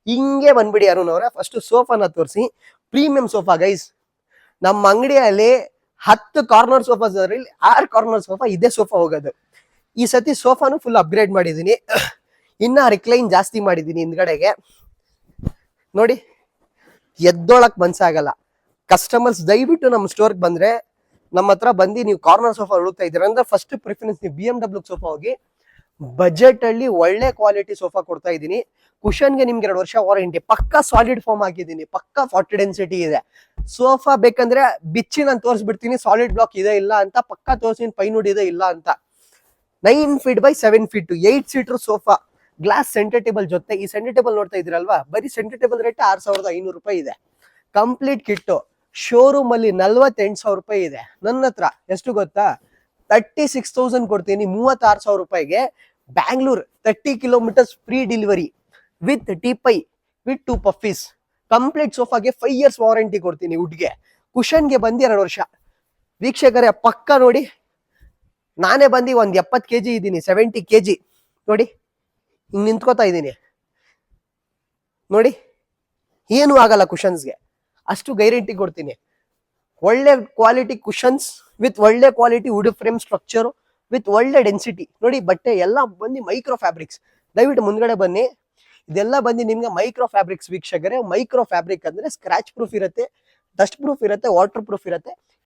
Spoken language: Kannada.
ಹಿಂಗೆ ಬಂದ್ಬಿಡಿ ಅರುಣ್ ಅವರ. ಫಸ್ಟ್ ಸೋಫಾನ ತೋರಿಸಿ. Premium sofa guys. ನಮ್ಮ ಅಂಗಡಿಯಲ್ಲಿ 10 ಕಾರ್ನರ್ ಸೋಫಾಸ್ ಅದ್ರಲ್ಲಿ 6 ಕಾರ್ನರ್ ಸೋಫಾ ಇದೇ ಸೋಫಾ ಹೋಗೋದು. ಈ ಸತಿ ಸೋಫಾನು ಫುಲ್ ಅಪ್ಗ್ರೇಡ್ ಮಾಡಿದೀನಿ. ಇನ್ನ ರಿಕ್ಲೈನ್ ಜಾಸ್ತಿ ಮಾಡಿದೀನಿ ಹಿಂದ್ಗಡೆಗೆ. ನೋಡಿ, ಎದ್ದೊಳಕ್ ಮನ್ಸಾಗಲ್ಲ. ಕಸ್ಟಮರ್ಸ್ ದಯವಿಟ್ಟು ನಮ್ಮ ಸ್ಟೋರ್ಗೆ ಬಂದ್ರೆ, ನಮ್ಮ ಹತ್ರ ಬಂದು ನೀವು ಕಾರ್ನರ್ ಸೋಫಾ ಹುಡುಕ್ತಾ ಇದ್ದೀರಾ ಅಂದ್ರೆ ಫಸ್ಟ್ ಪ್ರಿಫರೆನ್ಸ್ ನೀವು BMW ಸೋಫಾ ಹೋಗಿ. ಬಜೆಟ್ ಅಲ್ಲಿ ಒಳ್ಳೆ ಕ್ವಾಲಿಟಿ ಸೋಫಾ ಕೊಡ್ತಾ ಇದ್ದೀನಿ. ಕುಶನ್ಗೆ ನಿಮ್ಗೆ 2 ವರ್ಷ ವಾರಂಟಿ. ಪಕ್ಕಾ ಸಾಲಿಡ್ ಫಾರ್ಮ್ ಹಾಕಿದ್ದೀನಿ, ಪಕ್ಕಾ 40 ಡೆನ್ಸಿಟಿ ಇದೆ. ಸೋಫಾ ಬೇಕಂದ್ರೆ ಬಿಚ್ಚಿ ನಾನು ತೋರಿಸ್ಬಿಡ್ತೀನಿ, ಸಾಲಿಡ್ ಬ್ಲಾಕ್ ಇದೆ ಇಲ್ಲ ಅಂತ. ಪಕ್ಕಾ ತೋರಿಸ್ತೀನಿ ಪೈನುಡ್ ಇದೆ ಇಲ್ಲ ಅಂತ. 9 feet by 7 feet 8 seater sofa, glass centre table ಜೊತೆ. ಈ ಸೆಂಟರ್ ಟೇಬಲ್ ನೋಡ್ತಾ ಇದ್ರಲ್ವಾ, ಬರೀ ಸೆಂಟರ್ ಟೇಬಲ್ ರೇಟ್ 6500 ರೂಪಾಯಿ ಇದೆ. ಕಂಪ್ಲೀಟ್ ಕಿಟ್ಟು ಶೋರೂಮ್ ಅಲ್ಲಿ 48,000 ರೂಪಾಯಿ ಇದೆ. ನನ್ನ ಹತ್ರ ಎಷ್ಟು ಗೊತ್ತಾ, 36,000 ಕೊಡ್ತೀನಿ 36,000 ರೂಪಾಯಿಗೆ. Bangalore 30 kilometres free delivery with teapoy with 2 puffies. Complete ಸೋಫಾಗೆ 5 ಇಯರ್ಸ್ ವಾರಂಟಿ ಕೊಡ್ತೀನಿ ವುಡ್ಗೆ. ಕುಶನ್ಗೆ ಬಂದು 2 ವರ್ಷ. ವೀಕ್ಷಕರೇ ಪಕ್ಕ ನೋಡಿ, ನಾನೇ ಬಂದು ಒಂದ್ 70 kg ಇದ್ದೀನಿ, 70 kg. ನೋಡಿ ಹಿಂಗ್ ನಿಂತ್ಕೋತಾ ಇದ್ದೀನಿ ನೋಡಿ, ಏನು ಆಗಲ್ಲ ಕುಶನ್ಸ್ಗೆ. ಅಷ್ಟು ಗ್ಯಾರಂಟಿ ಕೊಡ್ತೀನಿ. ಒಳ್ಳೆ ಕ್ವಾಲಿಟಿ ಕುಶನ್ಸ್ ವಿತ್ ಒಳ್ಳೆ quality wood frame structure with ಒಳ್ಳೆ ಡೆನ್ಸಿಟಿ. ನೋಡಿ ಬಟ್ಟೆ ಎಲ್ಲ ಬಂದು ಮೈಕ್ರೋ ಫ್ಯಾಬ್ರಿಕ್ಸ್. ದಯವಿಟ್ಟು ಮುಂದ್ಗಡೆ ಬನ್ನಿ. ಇದೆಲ್ಲ ಬಂದು ನಿಮ್ಗೆ ಮೈಕ್ರೋ ಫ್ಯಾಬ್ರಿಕ್ಸ್ ವೀಕ್ಷಕರೇ. ಮೈಕ್ರೋ ಫ್ಯಾಬ್ರಿಕ್ ಅಂದ್ರೆ ಸ್ಕ್ರಾಚ್ ಪ್ರೂಫ್ ಇರುತ್ತೆ, ಡಸ್ಟ್ ಪ್ರೂಫ್ ಇರುತ್ತೆ, ವಾಟರ್ ಪ್ರೂಫ್ ಇರುತ್ತೆ.